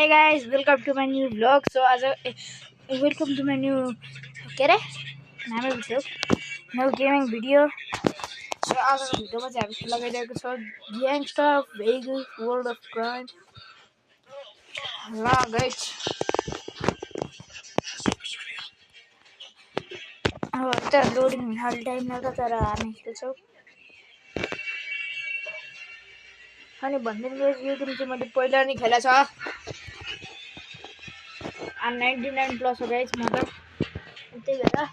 Hey guys, welcome to my new vlog. So welcome to my new no gaming video. So आजको भिडियोमा चाहिँ हामी लगाइरहेको छ Gangster of Vegas World of Crime. ल guys अब त लोडिङ हुन अलि टाइम लाग्छ तर हामी खेल्छौँ अनि भन्दिनु गाइस यो गेम चाहिँ मैले पहिला नि खेलेको छ 99 प्लस हो गाइस मतलब त्यही भएर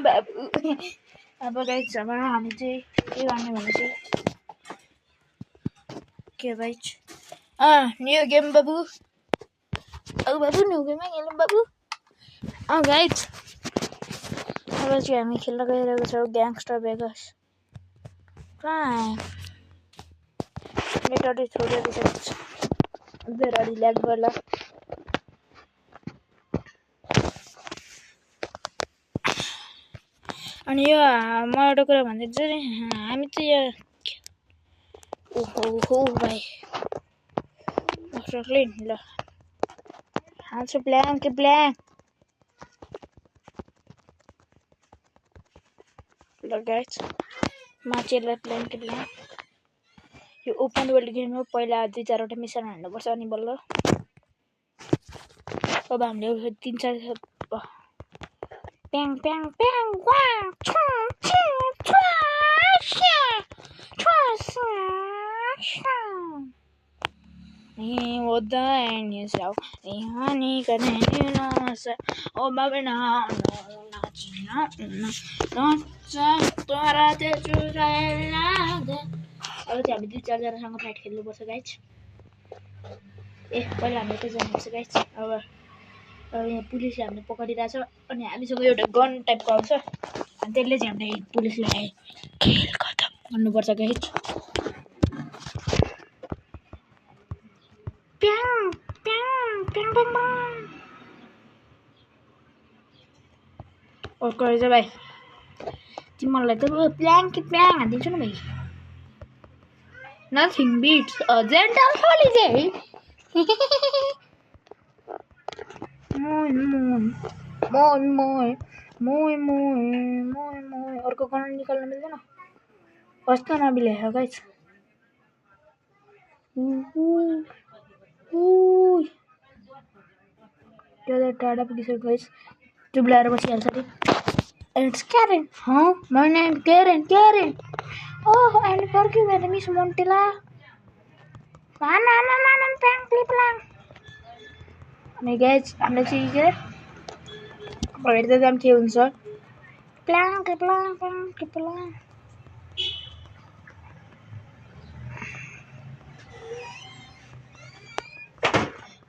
बाबु अब गाइस अब हामी चाहिँ के गर्ने भने चाहिँ के गाइस न्यू गेम बाबु बाबु न्यू गेम खेलौँ बाबु गाइस अब चाहिँ हामी खेल्न गइरहेको छौँ ग्याङ्स्टर भेगास क्राइम नेट अलि थोरै दिइसकेको छ धेरै अलि ल्याग गर्ला अनि यो म एउटा कुरा भन्दैछु नि हामी त यो ओहो भाइ क्लिन ल हाल्छु ब्ल्याङ्क ल गाइस मान्छेलाई ब्ल्याङ्क यो ओपन वर्ल्ड गेम हो पहिला 2-4 वटा मिसन हान्नुपर्छ अनि बल्ल अब हामीले 3-4 प्याङ प्याङ प्याङ वाङ छु छु oda and yourself honey can you know oh baby no not tara te churaela अब चाहिँ हामी 2-4 जनासँग फाइट खेल्नु पर्छ गाइस पहिला हामी त जानुपर्छ गाइस अब यहाँ पुलिसले हामीले पकडिरहेछ अनि हामीसँग एउटा गन टाइपको आउँछ अनि त्यसले चाहिँ हामीले पुलिसलाई खेल खतम गर्नुपर्छ गाइस करेज भाइ तिमीलाई त प्याङ हान्दिन्छु नि भाइ nothing bits a gentle holiday मोय अर्को गन निकाल्न मिल्दैन कस्तो नबिले हो गाइस त्यो टाढा पुगिसक्यो गाइस चुप्लाएर बसिहाल्छ नि It's Karen. Huh? My name Karen. Oh, and forgive me, Miss Montilla. Plan. Hey guys, I'm the teacher. Where the damn tunes are? Plan.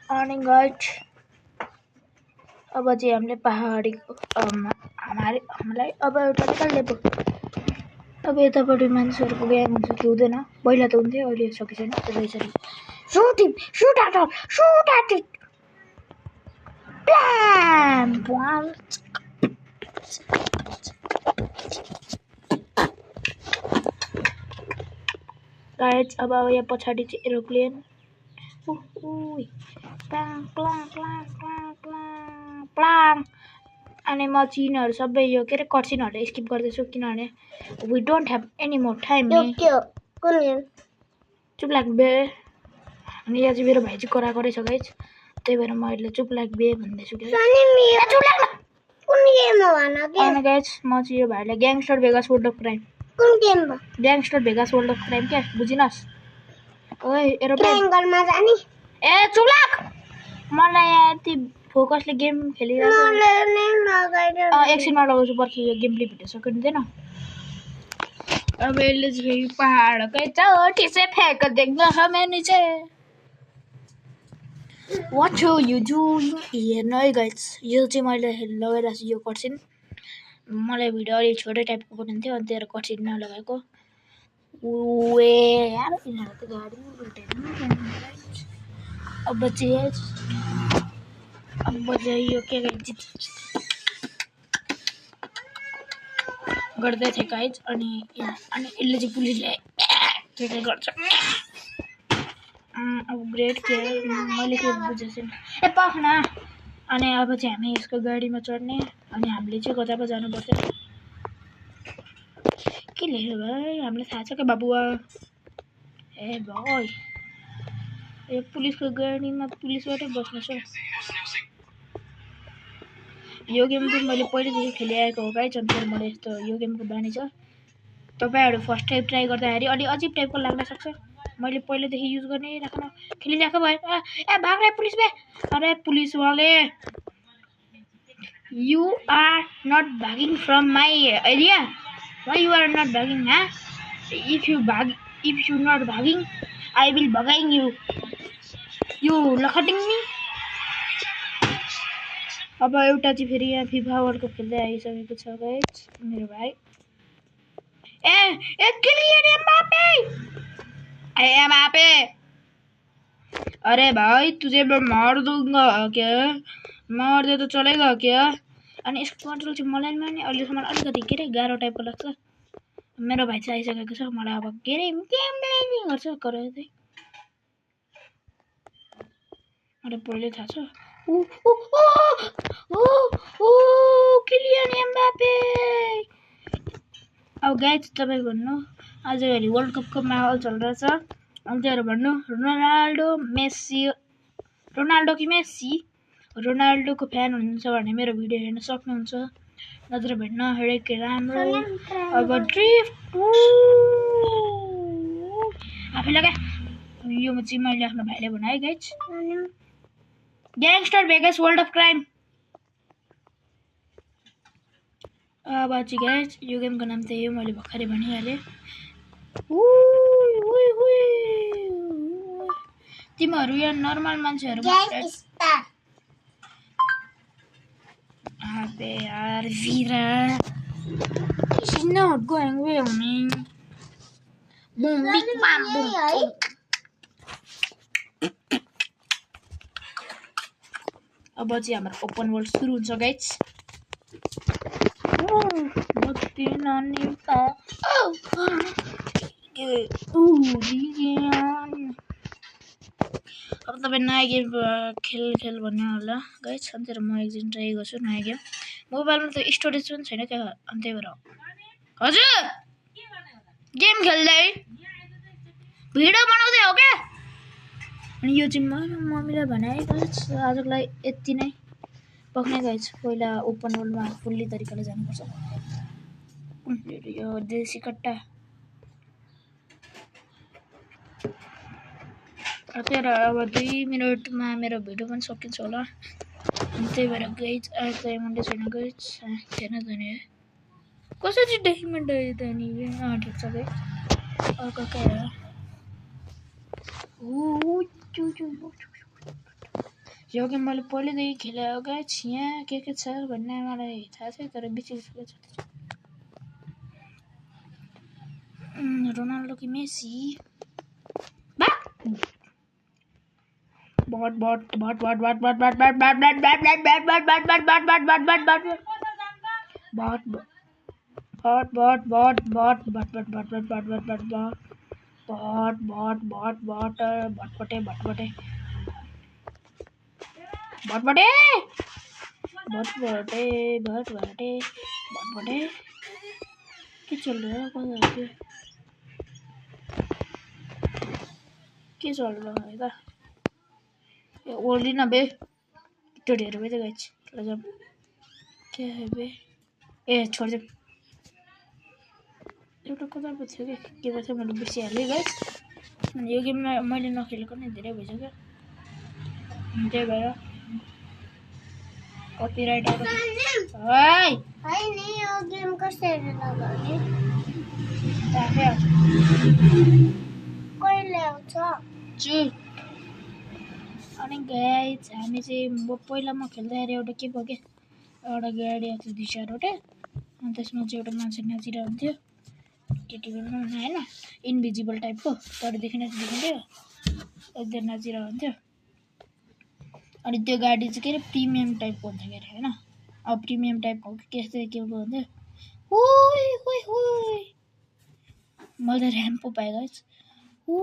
Morning, guys. अब चाहिँ हामीले पहाडी हामीलाई अब एउटा निकाल्ने पो अब यतापट्टि मान्छेहरूको ग्याङ हुन्छ कि हुँदैन पहिला त हुन्थ्यो अहिले सके छैन त्यसरी shoot at it bam guys अब यहाँ पछाडि चाहिँ एरोप्लेन प्लाङ अनि म चिनहरु सबै यो के रे कट्सिनहरु स्किप गर्दैछु किनभने we don't have any more time चुप लाग बे अनि यहाँ चाहिँ मेरो भाइ चाहिँ कराकरै छ गाइस त्यही भएर म अहिले चुप लाग बे भन्दैछु चुप लाग कुन गेम हो भन के अनि गाइस म चाहिँ यो भाइलाई gangster Vegas world of crime कुन गेम हो gangster Vegas world of crime के बुझिनस् ओइ एरोप्लेन गर्नमा जानी चुप लाग मलाई यति फोकसले गेम खेलिरहेको एकछिनमा लगाउँछु पर्खि यो गेम प्ले भिडियो सकिँदैन अब यसले चाहिँ पहाडकै चोटी से फेंक देख्न हमें नीचे What are you doing here? No guys, यो चाहिँ मैले लगाइरहेको छु यो कट्सिन मलाई भिडियो अलि छोटै टाइपको बनाउँथ्यो अनि त्यही कट्सिन नलगाएको यार यिनीहरू त गाडी उल्टाइदिनु अब चाहिँ यो के गर्दै थिएँ गाइस अनि यसले चाहिँ पुलिसले के गर्छ अपग्रेड के मैले के बुझेछु ए पखना अनि अब चाहिँ हामी यसको गाडीमा चढ्ने अनि हामीले चाहिँ कता पो जानुपर्छ के लेख्यो भाइ हामीलाई थाहा छ के बाबुआ ए भाइ ए पुलिसको गाडीमा पुलिसबाटै बस्नु छ यो गेम चाहिँ मैले पहिलेदेखि खेलिआएको हो गाइज अनि फेरि मलाई यस्तो यो गेमको बानी छ तपाईहरु फर्स्ट टाइम ट्राई गर्दाखेरि अलि अजिब टाइपको लाग्न सक्छ मैले पहिलेदेखि युज गर्ने राख्न खेलिरहेको भए ए भाग रे पुलिस बे अरे पुलिस वाले you are not bagging from my area why you are not bagging huh if you not bagging I will bagaing you लखटिङ me अब एउटा चाहिँ फेरि यहाँ फिफा वर्ल्ड कप खेल्दै आइसकेको छ गाइस मेरो भाइ ए किलियन एम्बापे अरे भाई तुझे मैं मार दूंगा क्या मार दे तो चलेगा क्या अनि यसको कन्ट्रोल चाहिँ मलाई नि अहिलेसम्म अलिकति के रे गाह्रो टाइपको लाग्छ मेरो भाइ चाहिँ आइसकेको छ मलाई अब के रे गेम प्लेइङ गर्छ गराउँदै अरे पहिले थाहा छ किलियन एम्बापे अब गाइस तपाईं भन्नु आजभोलि वर्ल्ड कपको माहौल चलिरहेछ अनि त्यही भन्नु रोनाल्डो कि मेसी रोनाल्डोको फ्यान हुनुहुन्छ भने मेरो भिडियो हेर्न सक्नुहुन्छ नत्र भने नहेरेकै राम्रो अब ड्रिफ्ट आफै लगा यो चाहिँ मैले आफ्नो भाइले बनाए guys gangster Vegas world of crime अब चाहिँ गाइस यो गेमको नाम त्यही हो मैले भर्खरै भनिहालेँ तिमीहरू यहाँ नर्मल मान्छेहरू अबे यार वीरा she's not going with me boom big bam boom अब चाहिँ हाम्रो ओपन वर्ल्ड सुरु हुन्छ गाइस अब तपाईं नयाँ गेम खेल भन्ने होला गाइस अनि तर म एकदिन ट्राई गर्छु नयाँ गेम मोबाइलमा त स्टोरेज पनि छैन क्या अनि त्यही भएर हजुर गेम खेल्दै भिडियो बनाउँदै हो क्या अनि यो चाहिँ मम्मीले भने गाइस आजको लागि यति नै पक्ने गाइस पहिला ओपन वर्ल्डमा फुल्ली तरिकाले जानुपर्छ यो देसी कट्टा अब 2 मिनेटमा मेरो भिडियो पनि सकिन्छ होला अनि त्यही भएर गाइस डायमन्डै छैन गाइस छैन त नि कसरी डायमन्ड आयो त नि ठिक छ गाइस अर्को के यो गेम मैले पहिलेदेखि खेलेको गाइस यहाँ के छ भन्ने मलाई थाहा छैन तर बिर्सिसकेको छ रोनाल्डो कि मेसी बट के चल रहा है के चल रहा है त ओल्डिन बे टोडीहरु बे त गाइस ल के है बे ए छोड दे एउटा कता पो थियो के भन्छ मैले बिर्सिहालेँ गाइस अनि यो गेममा मैले नखेलेको नि धेरै भइसक्यो त्यही भएर कपिराइट आएको हाय हाय नि यो गेम कसरी लगाउने आफै आउँछ कहिले आउँछ जु अनि गाइस हामी चाहिँ पहिला म खेल्दाखेरि एउटा के भयो के एउटा गाडी आएको थियो दिशारोटे अनि त्यसमा चाहिँ एउटा मान्छे नाचिरहन्थ्यो केटीमा हैन इन्भिजिबल टाइपको तर देखिन चाहिँ देखिन्थ्यो एकदम नाचिरहन्थ्यो अनि त्यो गाडी चाहिँ के रे प्रिमियम टाइपको हुन्छ के हैन अब प्रिमियम टाइपको के हुन्छ ओइ ओइ ओइ मैले र्याम्प पो पाएँ गाइस आजको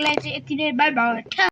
लागि चाहिँ यति नै, बाई बाई।